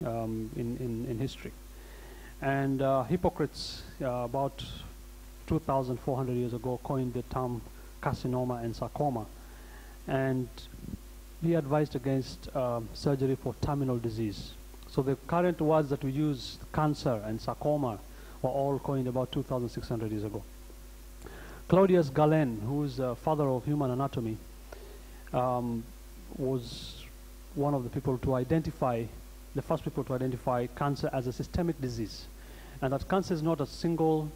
in history. And Hippocrates, about 2,400 years ago, coined the term carcinoma and sarcoma. And he advised against surgery for terminal disease. So the current words that we use, cancer and sarcoma, were all coined about 2,600 years ago. Claudius Galen, who is the father of human anatomy, was one of the people to identify, the first people to identify cancer as a systemic disease. And that cancer is not a single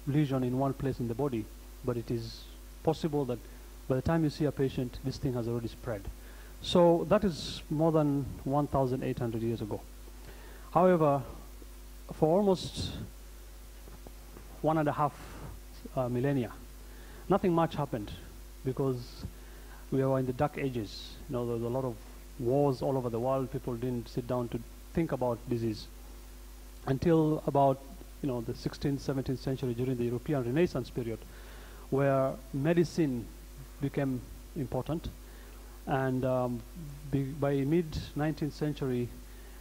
lesion in one place in the body, but it is possible that by the time you see a patient, this thing has already spread. So that is more than 1,800 years ago. However, for almost 1.5 millennia, nothing much happened, because we were in the dark ages. You know, there was a lot of wars all over the world. People didn't sit down to think about disease until about, you know, the 16th, 17th century, during the European Renaissance period, where medicine became important. And by mid-19th century,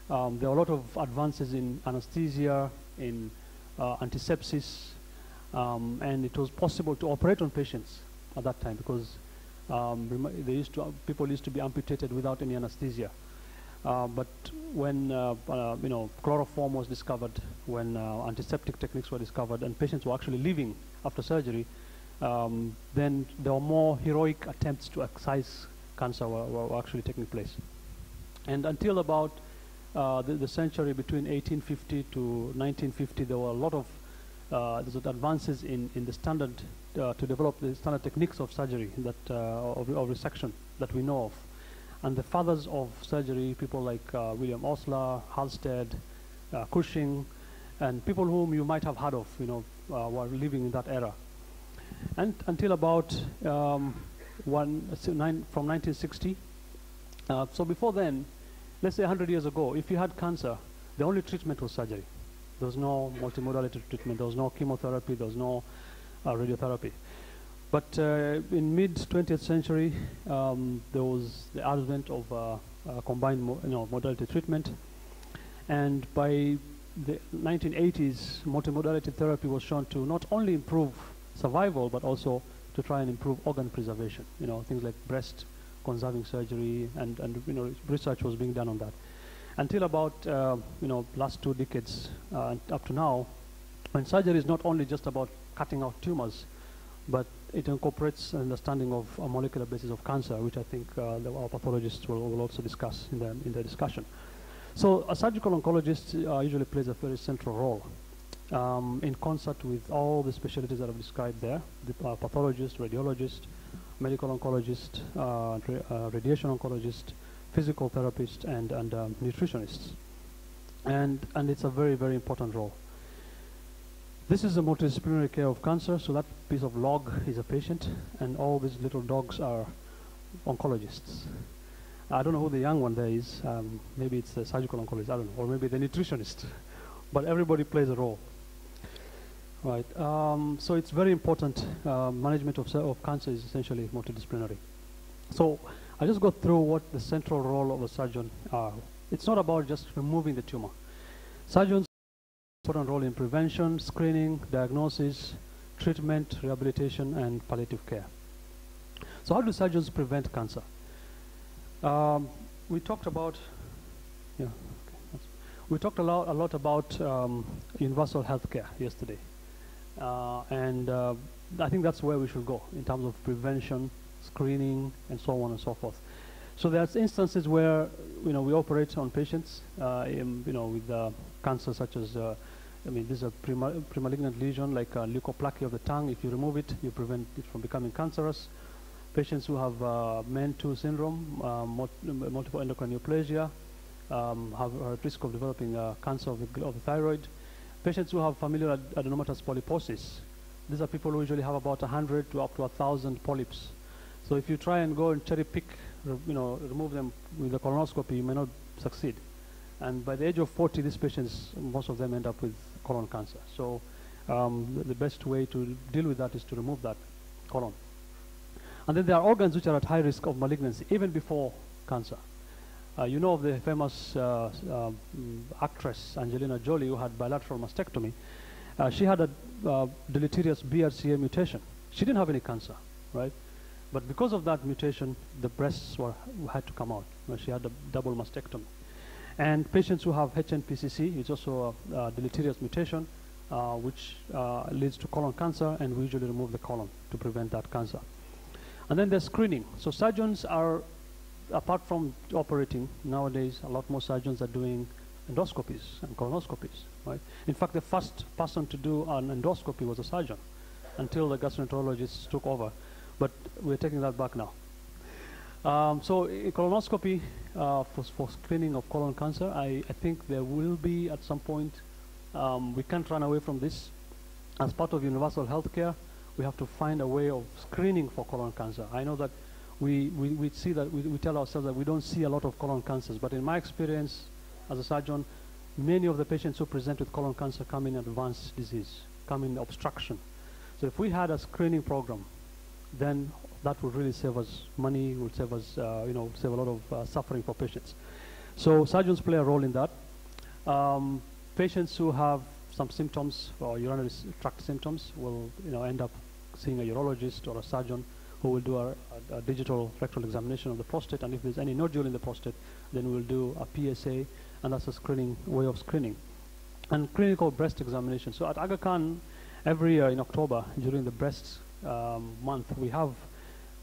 there were a lot of advances in anesthesia, in antisepsis, and it was possible to operate on patients at that time, because people used to be amputated without any anesthesia. But when you know, chloroform was discovered, when antiseptic techniques were discovered, and patients were actually living after surgery, then there were more heroic attempts to excise cancer were actually taking place. And until about the century between 1850 to 1950, there were a lot of advances in the standard, to develop the standard techniques of surgery, that of resection that we know of. And the fathers of surgery, people like William Osler, Halsted, Cushing, and people whom you might have heard of, you know, were living in that era. And until about from 1960. So before then, let's say 100 years ago, if you had cancer, the only treatment was surgery. There was no multimodality treatment. There was no chemotherapy. There was no radiotherapy. But in mid-20th century, there was the advent of combined modality treatment. And by the 1980s, multimodality therapy was shown to not only improve survival, but also to try and improve organ preservation. You know, things like breast conserving surgery, and you know, research was being done on that. Until about you know, last 2 decades up to now, when surgery is not only just about cutting out tumors, but it incorporates an understanding of a molecular basis of cancer, which I think our pathologists will also discuss in the discussion. So a surgical oncologist usually plays a very central role in concert with all the specialties that I've described there: the pathologist, radiologist, medical oncologist, radiation oncologist, physical therapist, and nutritionists. And it's a very, very important role. This is a multidisciplinary care of cancer, so that piece of log is a patient, and all these little dogs are oncologists. I don't know who the young one there is. Maybe it's the surgical oncologist, I don't know, or maybe the nutritionist. But everybody plays a role. Right. So it's very important. Management of cancer is essentially multidisciplinary. So I'll just go through what the central role of a surgeon are. It's not about just removing the tumor. Surgeons play an important role in prevention, screening, diagnosis, treatment, rehabilitation, and palliative care. So how do surgeons prevent cancer? We talked about, we talked a lot about universal health care yesterday. And I think that's where we should go in terms of prevention, screening, and so on and so forth. So there's instances where, you know, we operate on patients, you know, with cancer such as, I mean, this is a premalignant lesion like leukoplakia of the tongue. If you remove it, you prevent it from becoming cancerous. Patients who have MEN2 syndrome, multiple endocrine neoplasia, have a risk of developing cancer of the thyroid. Patients who have familial adenomatous polyposis, these are people who usually have about 100 to up to 1,000 polyps. So if you try and go and cherry pick, you know, remove them with the colonoscopy, you may not succeed. And by the age of 40, these patients, most of them end up with colon cancer. So the best way to deal with that is to remove that colon. And then there are organs which are at high risk of malignancy even before cancer. You know of the famous actress Angelina Jolie, who had bilateral mastectomy. She had a deleterious BRCA mutation. She didn't have any cancer, right? But because of that mutation, the breasts had to come out. She had a double mastectomy. And patients who have HNPCC, it's also a deleterious mutation, which leads to colon cancer, and we usually remove the colon to prevent that cancer. And then there's screening. So surgeons are, apart from operating, nowadays a lot more surgeons are doing endoscopies and colonoscopies, right? In fact, the first person to do an endoscopy was a surgeon until the gastroenterologists took over. But we're taking that back now. So colonoscopy for screening of colon cancer, I think there will be at some point, we can't run away from this. As part of universal healthcare, we have to find a way of screening for colon cancer. I know that we see that, we tell ourselves that we don't see a lot of colon cancers, but in my experience as a surgeon, many of the patients who present with colon cancer come in advanced disease, come in obstruction. So if we had a screening program, then that would really save us money, would save us, save a lot of suffering for patients. So surgeons play a role in that. Patients who have some symptoms or urinary tract symptoms will, end up seeing a urologist or a surgeon who will do a digital rectal examination of the prostate, and if there's any nodule in the prostate, then we'll do a PSA, and that's a screening way of screening. And clinical breast examination. So at Aga Khan, every year in October, during the breast month,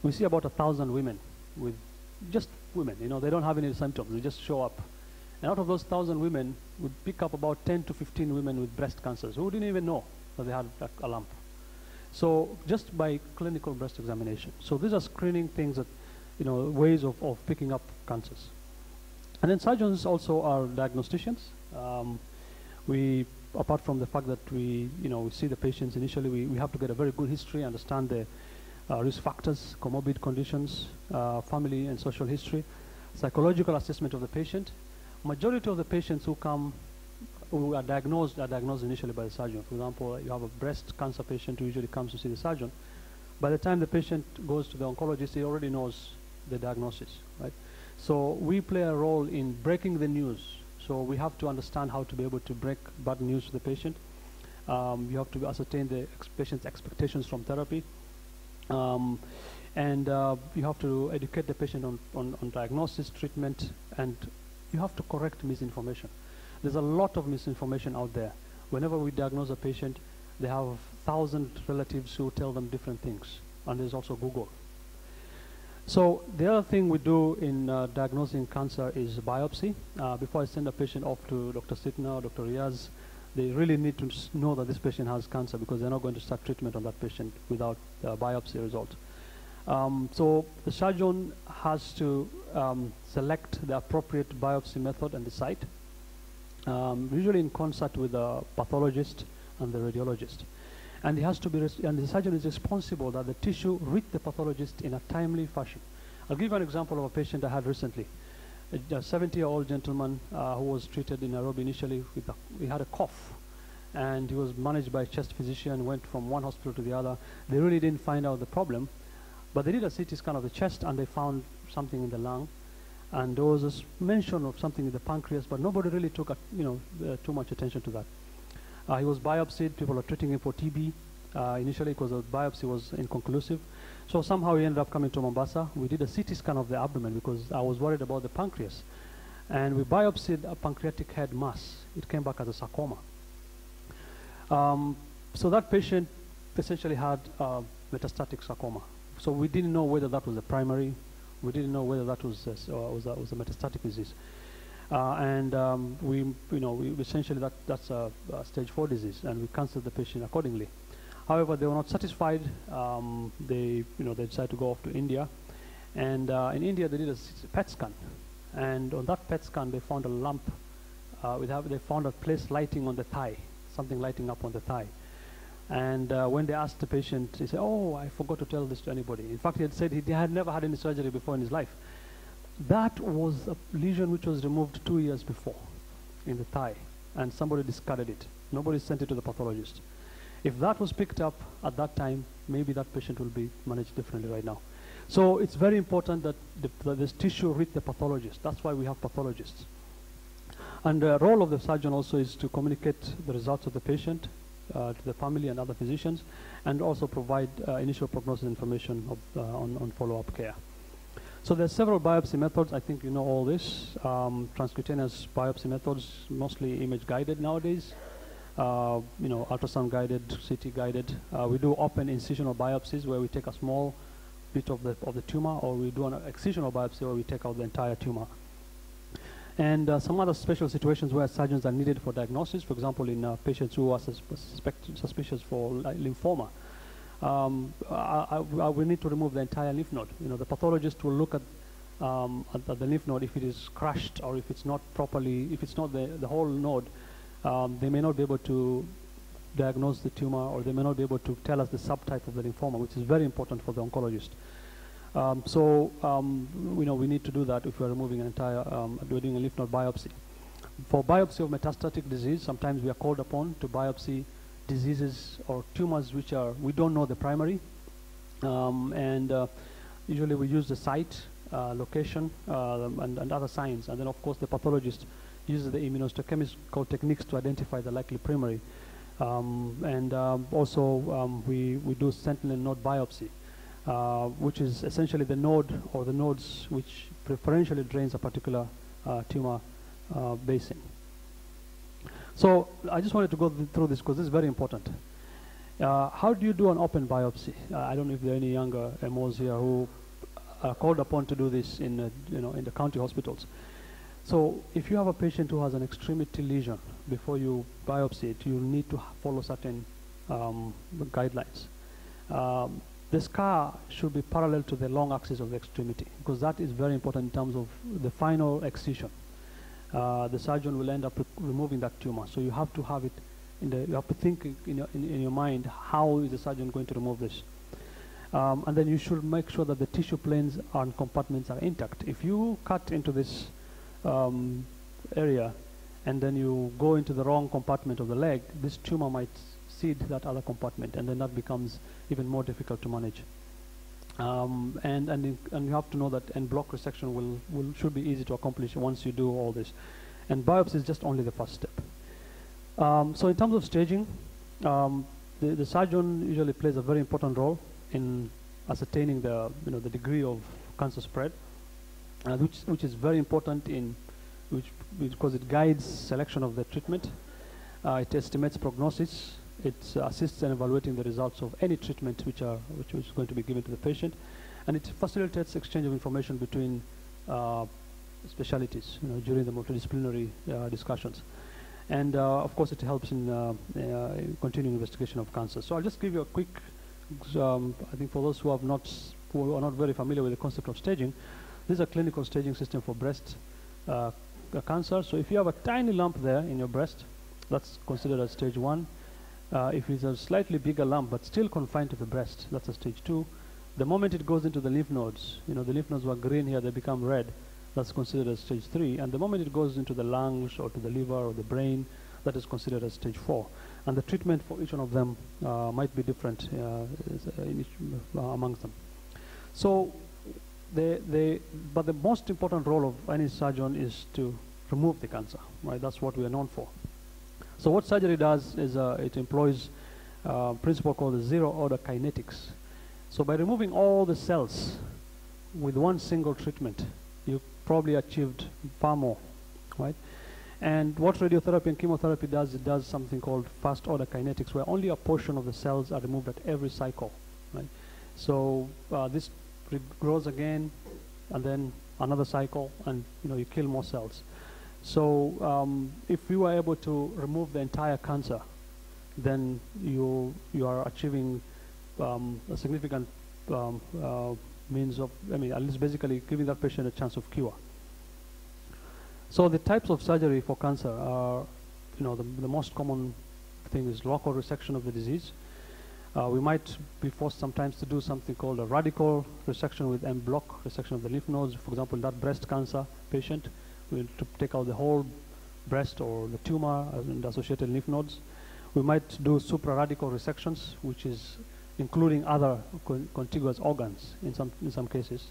we see about 1,000 women with just women. They don't have any symptoms. They just show up. And out of those 1,000 women, we pick up about 10 to 15 women with breast cancers who didn't even know that they had a lump. So just by clinical breast examination. So these are screening things that, ways of picking up cancers. And then surgeons also are diagnosticians. We, apart from the fact that we see the patients initially, we have to get a very good history, understand the risk factors, comorbid conditions, family and social history, psychological assessment of the patient. Majority of the patients who come, who are diagnosed initially by the surgeon. For example, you have a breast cancer patient who usually comes to see the surgeon. By the time the patient goes to the oncologist, he already knows the diagnosis, right? So we play a role in breaking the news. So we have to understand how to be able to break bad news to the patient. You have to ascertain the patient's expectations from therapy. And you have to educate the patient on diagnosis, treatment, and you have to correct misinformation. There's a lot of misinformation out there. Whenever we diagnose a patient, they have 1,000 relatives who tell them different things. And there's also Google. So the other thing we do in diagnosing cancer is biopsy. Before I send a patient off to Dr. Sentinel or Dr. Riaz, they really need to know that this patient has cancer, because they're not going to start treatment on that patient without the biopsy result. So the surgeon has to select the appropriate biopsy method and the site, usually in concert with the pathologist and the radiologist. And he has to be, and the surgeon is responsible that the tissue reach the pathologist in a timely fashion. I'll give you an example of a patient I had recently. A 70-year-old gentleman who was treated in Nairobi initially with he had a cough, and he was managed by a chest physician, went from one hospital to the other. They really didn't find out the problem, but they did a CT scan of the chest, and they found something in the lung, and there was a mention of something in the pancreas, but nobody really took too much attention to that. He was biopsied. People are treating him for TB. Initially, because the biopsy was inconclusive. So somehow he ended up coming to Mombasa. We did a CT scan of the abdomen because I was worried about the pancreas. And we biopsied a pancreatic head mass. It came back as a sarcoma. So that patient essentially had metastatic sarcoma. So we didn't know whether that was a primary. We didn't know whether that was a metastatic disease. We essentially that's a stage 4 disease, and we canceled the patient accordingly. However, they were not satisfied. They decided to go off to India, and in India they did a PET scan, and on that PET scan they found a lump. They found a place lighting on the thigh, something lighting up on the thigh. And when they asked the patient, he said, "Oh, I forgot to tell this to anybody." In fact, he had said he had never had any surgery before in his life. That was a lesion which was removed 2 years before in the thigh, and somebody discarded it. Nobody sent it to the pathologist. If that was picked up at that time, maybe that patient will be managed differently right now. So it's very important that this tissue reach the pathologist. That's why we have pathologists. And the role of the surgeon also is to communicate the results of the patient to the family and other physicians, and also provide initial prognosis information on follow-up care. So there's several biopsy methods. I think you know all this. Transcutaneous biopsy methods, mostly image-guided nowadays. Ultrasound guided, CT guided. We do open incisional biopsies where we take a small bit of the tumor, or we do an excisional biopsy where we take out the entire tumor. And some other special situations where surgeons are needed for diagnosis, for example, in patients who are suspicious for lymphoma. We need to remove the entire lymph node. The pathologist will look at the lymph node if it is crushed, or if it's not properly, if it's not the whole node. They may not be able to diagnose the tumor, or they may not be able to tell us the subtype of the lymphoma, which is very important for the oncologist. We need to do that if we're removing an entire, we're doing a lymph node biopsy. For biopsy of metastatic disease, sometimes we are called upon to biopsy diseases or tumors which we don't know the primary. Usually we use the site, location, and other signs. And then, of course, the pathologist uses the immunohistochemical techniques to identify the likely primary. Also, we do sentinel node biopsy, which is essentially the node or the nodes which preferentially drains a particular tumor basin. So I just wanted to go through this because this is very important. How do you do an open biopsy? I don't know if there are any younger MOs here who are called upon to do this in the county hospitals. So if you have a patient who has an extremity lesion, before you biopsy it, you need to follow certain guidelines. The scar should be parallel to the long axis of the extremity, because that is very important in terms of the final excision. The surgeon will end up removing that tumor. So you have to have it you have to think in your mind, how is the surgeon going to remove this? And then you should make sure that the tissue planes and compartments are intact. If you cut into this area and then you go into the wrong compartment of the leg, this tumor might seed that other compartment, and then that becomes even more difficult to manage. And you have to know that en bloc resection should be easy to accomplish once you do all this. And biopsy is just only the first step. So in terms of staging, the surgeon usually plays a very important role in ascertaining the degree of cancer spread, which is very important because it guides selection of the treatment. It estimates prognosis. It assists in evaluating the results of any treatment which is going to be given to the patient, and it facilitates exchange of information between specialties during the multidisciplinary discussions. And of course, it helps in continuing investigation of cancer. So I'll just give you a quick, I think for those who are not very familiar with the concept of staging, this is a clinical staging system for breast cancer. So if you have a tiny lump there in your breast, that's considered as stage 1. If it's a slightly bigger lump but still confined to the breast, that's a stage 2. The moment it goes into the lymph nodes, the lymph nodes were green here, they become red, that's considered as stage 3. And the moment it goes into the lungs or to the liver or the brain, that is considered as stage 4. And the treatment for each one of them might be different amongst them. So, but the most important role of any surgeon is to remove the cancer, right? That's what we are known for. So what surgery does is it employs a principle called the zero-order kinetics. So by removing all the cells with one single treatment, you probably achieved far more, right? And what radiotherapy and chemotherapy does, it does something called first-order kinetics, where only a portion of the cells are removed at every cycle, right? So this grows again, and then another cycle, and you kill more cells. So if you are able to remove the entire cancer, then you are achieving a significant means of, at least basically giving that patient a chance of cure. So the types of surgery for cancer are, the most common thing is local resection of the disease. We might be forced sometimes to do something called a radical resection with en bloc resection of the lymph nodes. For example, that breast cancer patient, we'll take out the whole breast or the tumor and associated lymph nodes. We might do supraradical resections, which is including other contiguous organs in some cases.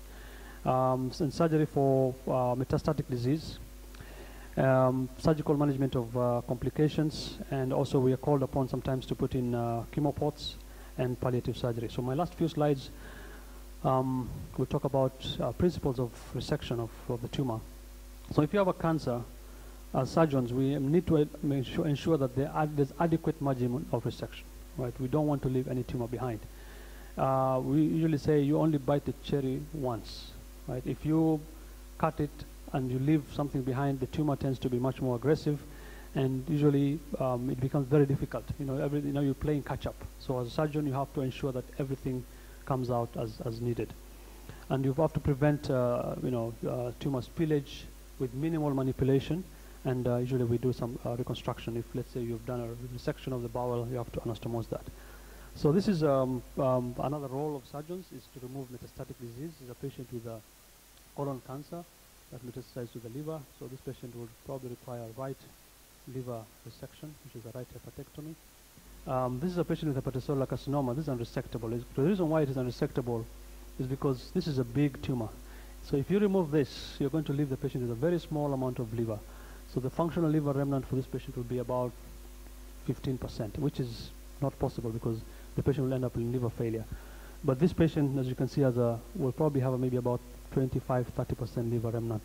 And surgery for metastatic disease, surgical management of complications, and also we are called upon sometimes to put in chemopods and palliative surgery. So my last few slides we'll talk about principles of resection of the tumor. So if you have a cancer, as surgeons, we need to ensure that there's adequate margin of resection. Right? We don't want to leave any tumor behind. We usually say you only bite the cherry once. Right? If you cut it and you leave something behind, the tumor tends to be much more aggressive, and usually it becomes very difficult. You're playing catch up. So as a surgeon, you have to ensure that everything comes out as needed, and you have to prevent tumor spillage with minimal manipulation. And usually we do some reconstruction. If, let's say, you've done a resection of the bowel, you have to anastomose that. So this is another role of surgeons, is to remove metastatic disease. This is a patient with a colon cancer that metastasized to the liver. So this patient will probably require right liver resection, which is a right hepatectomy. This is a patient with hepatocellular carcinoma. This is unresectable. The reason why it is unresectable is because this is a big tumor. So if you remove this, you're going to leave the patient with a very small amount of liver. So the functional liver remnant for this patient will be about 15%, which is not possible because the patient will end up in liver failure. But this patient, as you can see, will probably have maybe about 25–30% liver remnant.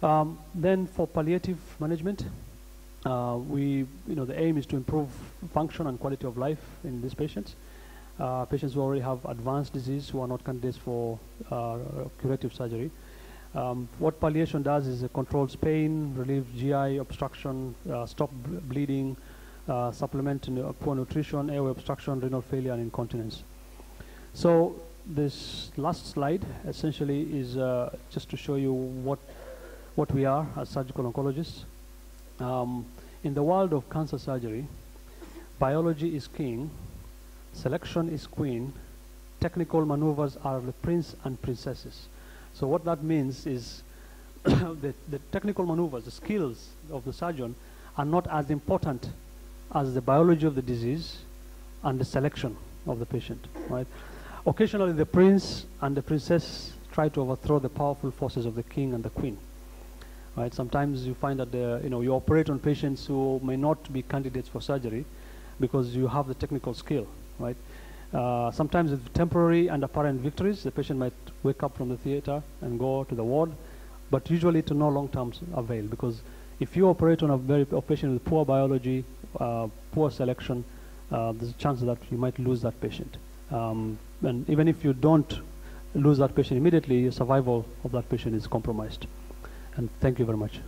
Right. Then for palliative management, the aim is to improve function and quality of life in these patients. Patients who already have advanced disease, who are not candidates for curative surgery. What palliation does is it controls pain, relieves GI obstruction, stop bleeding, supplement poor nutrition, airway obstruction, renal failure, and incontinence. So this last slide essentially is just to show you what we are as surgical oncologists. In the world of cancer surgery, biology is king, selection is queen, technical maneuvers are the prince and princesses. So what that means is the technical maneuvers, the skills of the surgeon are not as important as the biology of the disease and the selection of the patient. Right? Occasionally the prince and the princess try to overthrow the powerful forces of the king and the queen. Right? Sometimes you find that you operate on patients who may not be candidates for surgery because you have the technical skill. Right? Sometimes with temporary and apparent victories, the patient might wake up from the theater and go to the ward, but usually to no long-term avail, because if you operate on a patient with poor biology, poor selection, there's a chance that you might lose that patient. And even if you don't lose that patient immediately, the survival of that patient is compromised. And thank you very much.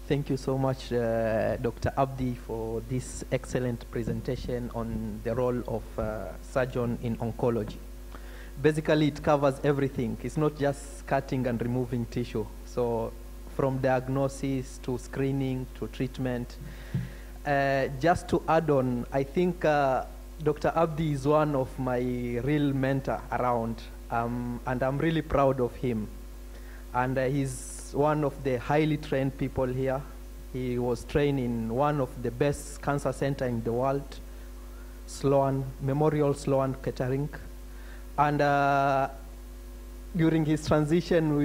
Thank you so much, Dr. Abdi, for this excellent presentation on the role of surgeon in oncology. Basically, it covers everything. It's not just cutting and removing tissue. So from diagnosis to screening to treatment. Just to add on, I think Dr. Abdi is one of my real mentor around, and I'm really proud of him. And he's one of the highly trained people here. He was trained in one of the best cancer centers in the world, Memorial Sloan Kettering. And during his transition,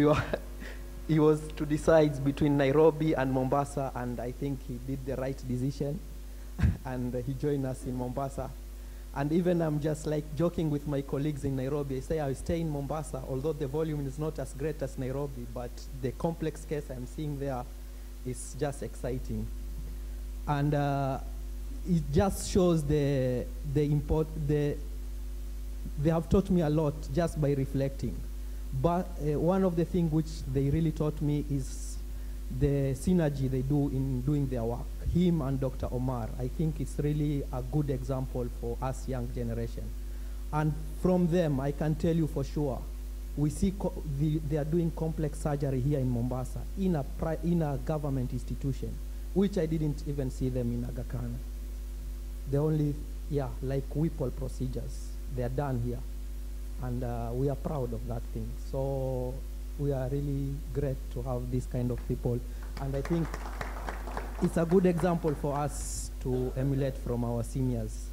he was to decide between Nairobi and Mombasa, and I think he did the right decision, and he joined us in Mombasa. And even I'm just like joking with my colleagues in Nairobi. I say I stay in Mombasa, although the volume is not as great as Nairobi, but the complex case I'm seeing there is just exciting. And it just shows they have taught me a lot just by reflecting. But one of the things which they really taught me is the synergy they do in doing their work. Him and Dr. Omar, I think it's really a good example for us young generation. And from them, I can tell you for sure, we see they are doing complex surgery here in Mombasa, in a government institution, which I didn't even see them in Aga Khan. They only, like Whipple procedures, they are done here. And we are proud of that thing. So we are really great to have this kind of people. And I think it's a good example for us to emulate from our seniors.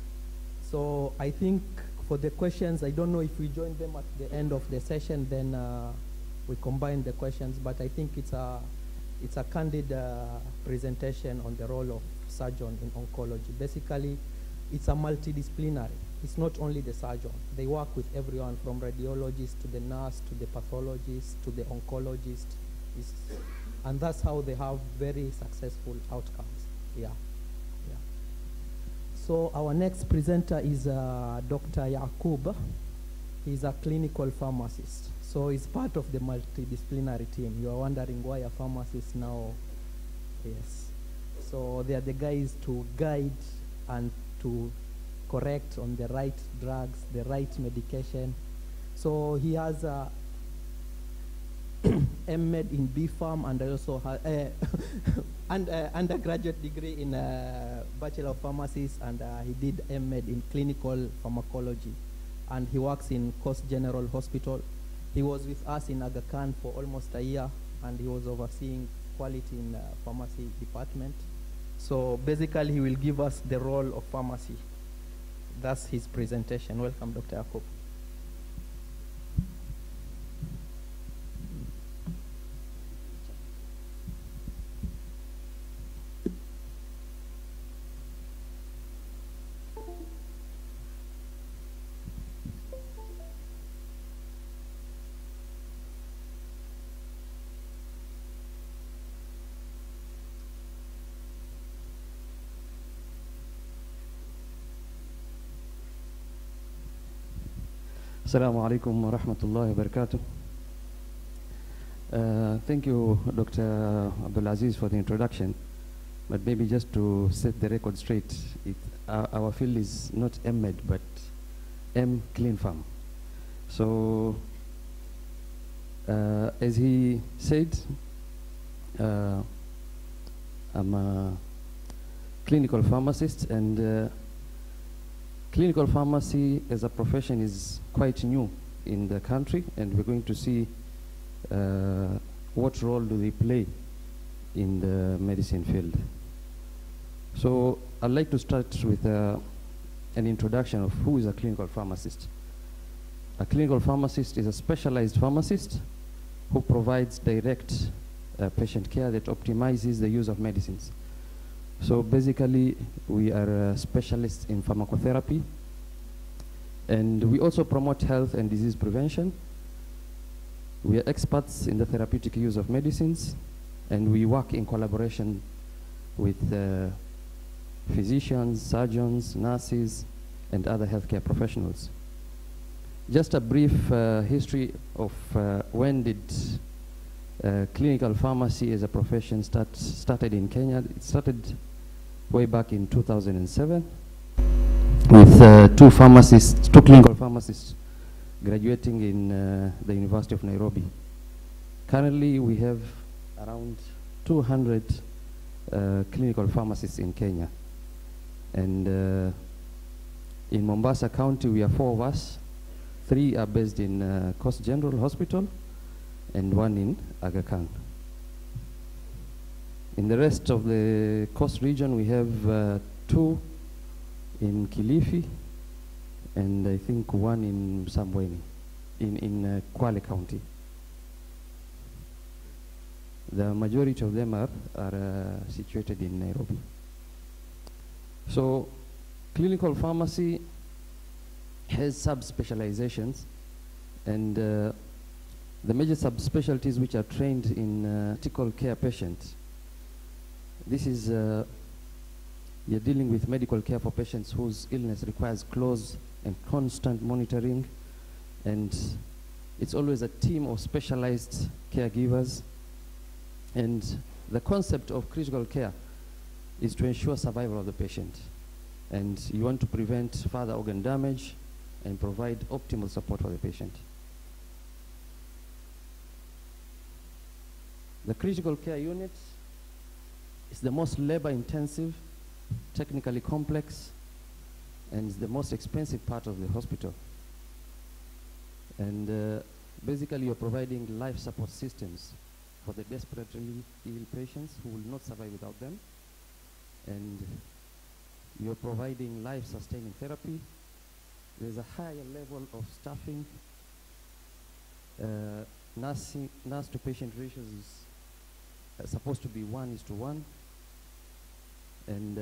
So I think for the questions, I don't know if we join them at the end of the session, then we combine the questions, but I think it's a candid presentation on the role of surgeon in oncology. Basically, it's a multidisciplinary. It's not only the surgeon. They work with everyone from radiologist to the nurse to the pathologist to the oncologist. And that's how they have very successful outcomes. Yeah. Yeah. So our next presenter is Dr. Yaqub. He's a clinical pharmacist. So he's part of the multidisciplinary team. You are wondering why a pharmacist now? Yes. So they are the guys to guide and to correct on the right drugs, the right medication. So he has a M.Med in B.Pharm, and also undergraduate degree in Bachelor of Pharmacy, and he did M.Med in clinical pharmacology. And he works in Coast General Hospital. He was with us in Aga Khan for almost a year, and he was overseeing quality in pharmacy department. So basically, he will give us the role of pharmacy. That's his presentation. Welcome, Dr. Yaqub. Assalamu alaikum wa rahmatullahi wa barakatuh. Thank you, Dr. Abdulaziz, for the introduction. But maybe just to set the record straight, our field is not M.Med, but M Clean Farm. So, as he said, I'm a clinical pharmacist, and clinical pharmacy as a profession is quite new in the country, and we're going to see what role do they play in the medicine field. So I'd like to start with an introduction of who is a clinical pharmacist. A clinical pharmacist is a specialized pharmacist who provides direct patient care that optimizes the use of medicines. So basically, we are specialists in pharmacotherapy, and we also promote health and disease prevention. We are experts in the therapeutic use of medicines, and we work in collaboration with physicians, surgeons, nurses, and other healthcare professionals. Just a brief history of when did clinical pharmacy as a profession started in Kenya. It started way back in 2007 with two clinical pharmacists graduating in the University of Nairobi. Currently, we have around 200 clinical pharmacists in Kenya. And in Mombasa County, we are 4 of us. 3 are based in Coast General Hospital, and 1 in Aga Khan. In the rest of the coast region, we have 2 in Kilifi, and I think 1 in Sambweni, in Kwale County. The majority of them are situated in Nairobi. So clinical pharmacy has sub-specializations, and the major subspecialties which are trained in critical care patients. This is, you're dealing with medical care for patients whose illness requires close and constant monitoring, and it's always a team of specialized caregivers. And the concept of critical care is to ensure survival of the patient, and you want to prevent further organ damage and provide optimal support for the patient. The critical care unit is the most labor-intensive, technically complex, and is the most expensive part of the hospital. And basically, you're providing life support systems for the desperately ill patients who will not survive without them, and you're providing life-sustaining therapy. There's a higher level of staffing. Nurse-to-patient ratios is supposed to be 1:1, and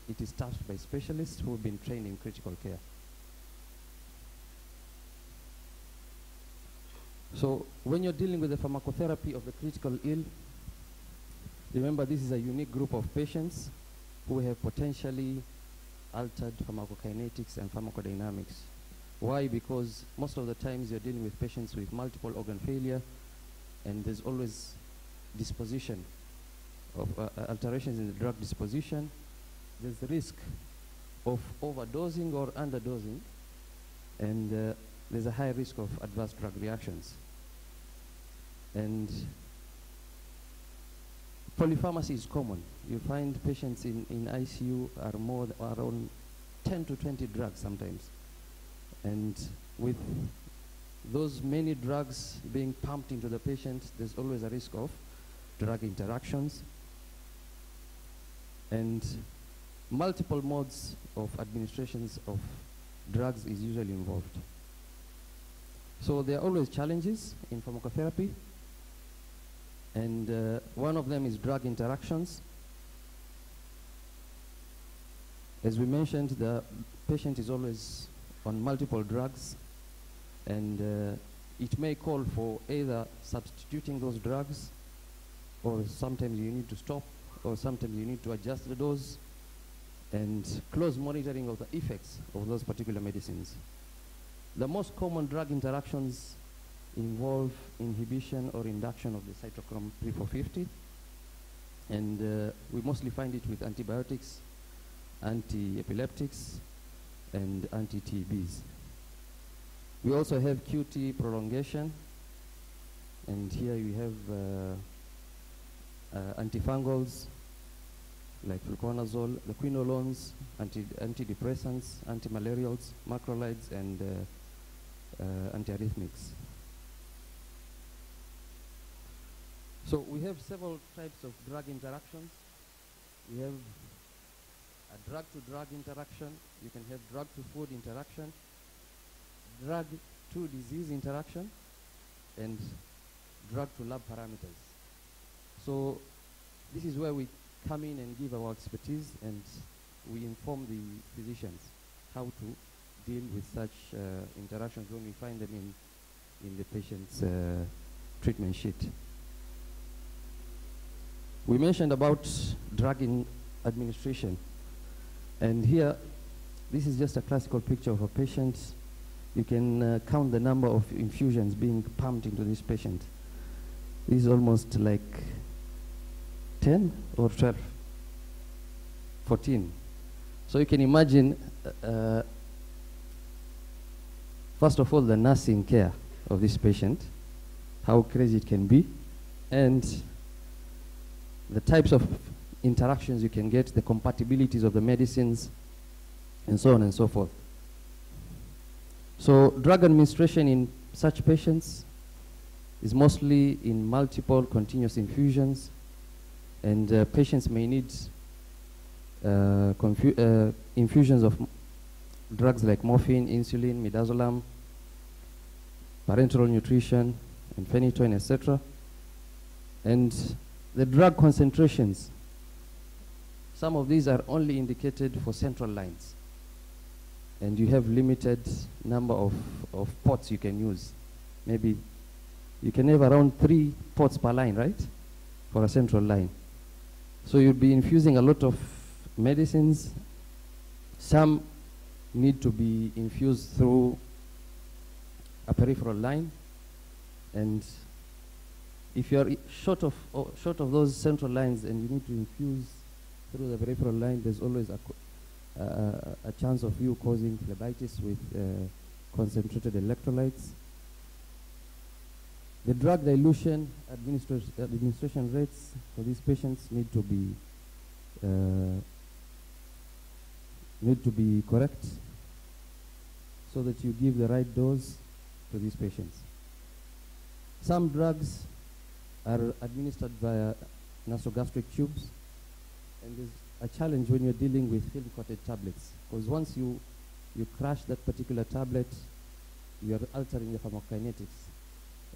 it is staffed by specialists who have been trained in critical care. So when you're dealing with the pharmacotherapy of the critical ill, remember this is a unique group of patients who have potentially altered pharmacokinetics and pharmacodynamics. Why? Because most of the times you're dealing with patients with multiple organ failure, and there's always disposition of alterations in the drug disposition. There's the risk of overdosing or underdosing, and there's a high risk of adverse drug reactions. And polypharmacy is common. You find patients in ICU are on 10 to 20 drugs sometimes. And with those many drugs being pumped into the patient, there's always a risk of drug interactions. And multiple modes of administrations of drugs is usually involved. So there are always challenges in pharmacotherapy. And one of them is drug interactions. As we mentioned, the patient is always on multiple drugs, and it may call for either substituting those drugs, or sometimes you need to stop, or sometimes you need to adjust the dose, and close monitoring of the effects of those particular medicines. The most common drug interactions involve inhibition or induction of the cytochrome P450, and we mostly find it with antibiotics, anti-epileptics, and anti-TBs. We also have QT prolongation, and here we have antifungals like fluconazole, the quinolones, antidepressants, antimalarials, macrolides, and antiarrhythmics. So we have several types of drug interactions. We have a drug-to-drug interaction. You can have drug-to-food interaction, drug-to-disease interaction, and drug-to-lab parameters. So this is where we come in and give our expertise, and we inform the physicians how to deal with such interactions when we find them in the patient's treatment sheet. We mentioned about drug administration, and here, this is just a classical picture of a patient. You can count the number of infusions being pumped into this patient. This is almost like 10 or 12, 14. So you can imagine, first of all, the nursing care of this patient, how crazy it can be, and the types of interactions you can get, the compatibilities of the medicines, and so on and so forth. So drug administration in such patients is mostly in multiple continuous infusions, and patients may need infusions of drugs like morphine, insulin, midazolam, parenteral nutrition, and phenytoin, etc. And the drug concentrations, some of these are only indicated for central lines, and you have limited number of pots you can use. Maybe you can have around 3 pots per line, right, for a central line. So you'll be infusing a lot of medicines. Some need to be infused through a peripheral line, and if you are short of those central lines and you need to infuse through the peripheral line, there's always a chance of you causing phlebitis with concentrated electrolytes. The drug dilution administration rates for these patients need to be correct, so that you give the right dose to these patients. Some drugs are administered via nasogastric tubes, and there's a challenge when you're dealing with film-coated tablets, because once you crush that particular tablet, you are altering the pharmacokinetics,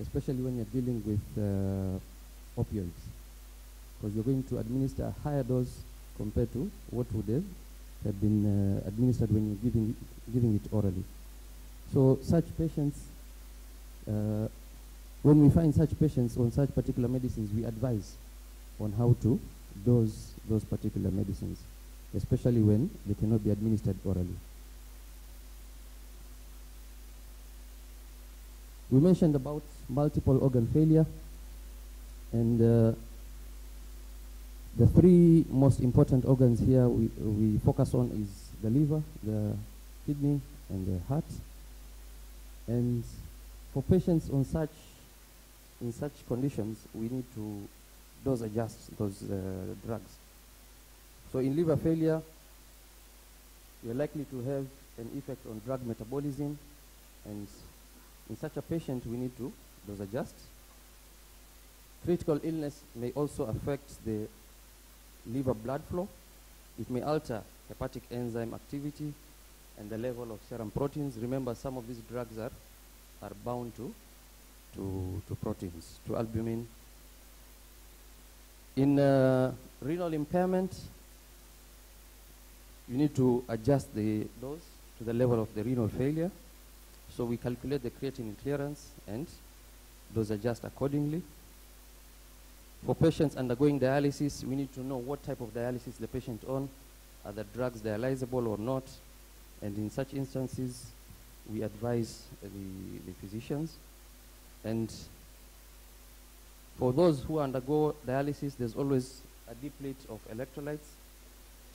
especially when you're dealing with opioids, because you're going to administer a higher dose compared to what would have been administered when you're giving it orally. So such patients, when we find such patients on such particular medicines, we advise on how to dose those particular medicines, especially when they cannot be administered orally. We mentioned about multiple organ failure, and the three most important organs here we focus on is the liver, the kidney, and the heart. And for patients in such conditions, we need to dose adjust those drugs. So in liver failure, you're likely to have an effect on drug metabolism, and in such a patient, we need to dose adjust. Critical illness may also affect the liver blood flow. It may alter hepatic enzyme activity and the level of serum proteins. Remember, some of these drugs are bound to proteins, to albumin. In renal impairment, you need to adjust the dose to the level of the renal failure. So we calculate the creatinine clearance and dose adjust accordingly. For patients undergoing dialysis, we need to know what type of dialysis the patient on. Are the drugs dialyzable or not? And in such instances, we advise the physicians. And for those who undergo dialysis, there's always a deplete of electrolytes.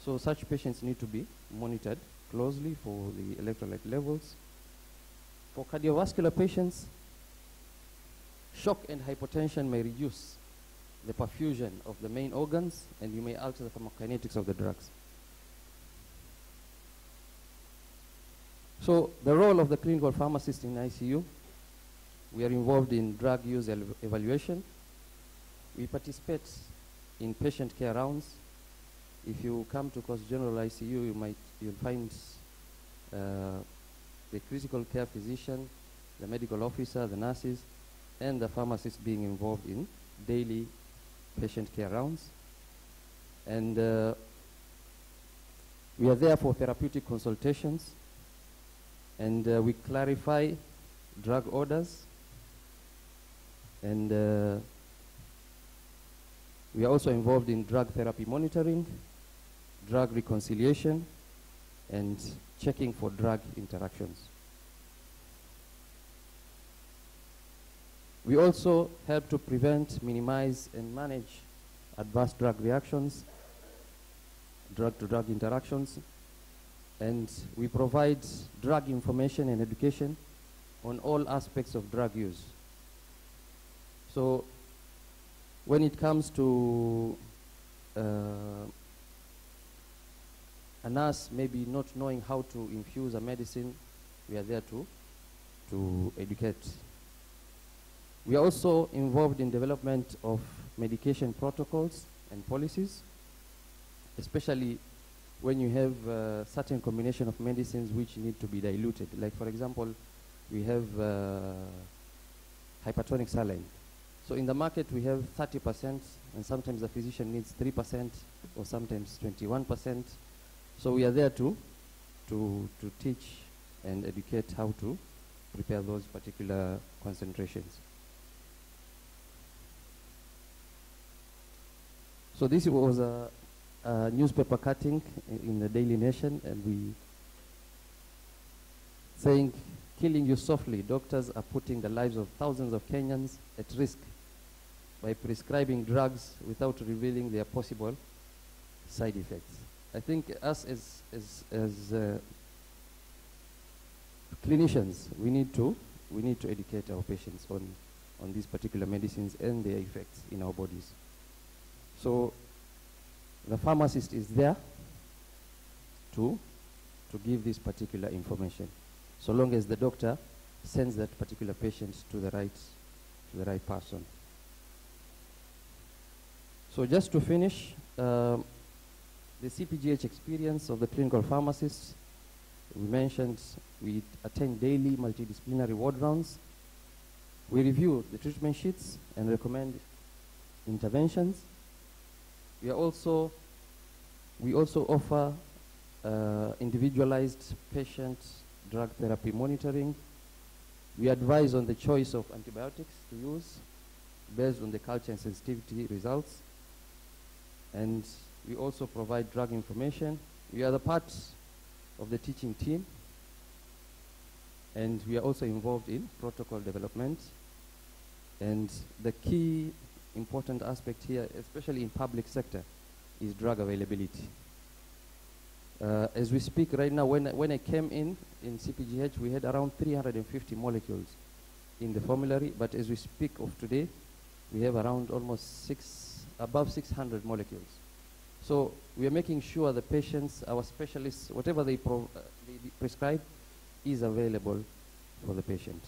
So such patients need to be monitored closely for the electrolyte levels. For cardiovascular patients, shock and hypotension may reduce the perfusion of the main organs, and you may alter the pharmacokinetics of the drugs. So the role of the clinical pharmacist in ICU, we are involved in drug use evaluation. We participate in patient care rounds. If you come to Coast General ICU, you'll find the critical care physician, the medical officer, the nurses, and the pharmacist being involved in daily patient care rounds. And we are there for therapeutic consultations, and we clarify drug orders, and we are also involved in drug therapy monitoring, drug reconciliation, and checking for drug interactions. We also help to prevent, minimize, and manage adverse drug reactions, drug-to-drug interactions, and we provide drug information and education on all aspects of drug use. So when it comes to a nurse maybe not knowing how to infuse a medicine, we are there to educate. We are also involved in development of medication protocols and policies, especially when you have a certain combination of medicines which need to be diluted. Like, for example, we have hypertonic saline. So in the market, we have 30%, and sometimes the physician needs 3%, or sometimes 21%. So we are there to teach and educate how to prepare those particular concentrations. So this was a newspaper cutting in the Daily Nation, and we saying, "Killing you softly, doctors are putting the lives of thousands of Kenyans at risk by prescribing drugs without revealing their possible side effects." I think us as clinicians, we need to educate our patients on these particular medicines and their effects in our bodies. So the pharmacist is there to give this particular information, so long as the doctor sends that particular patient to the right person. So just to finish, The CPGH experience of the clinical pharmacists, we mentioned we attend daily multidisciplinary ward rounds. We review the treatment sheets and recommend interventions. We also offer individualized patient drug therapy monitoring. We advise on the choice of antibiotics to use based on the culture and sensitivity results. And we also provide drug information. We are the part of the teaching team, and we are also involved in protocol development. And the key important aspect here, especially in public sector, is drug availability. As we speak right now, when I came in CPGH, we had around 350 molecules in the formulary, but as we speak of today, we have around almost above 600 molecules. So we are making sure the patients, our specialists, whatever they prescribe is available for the patient.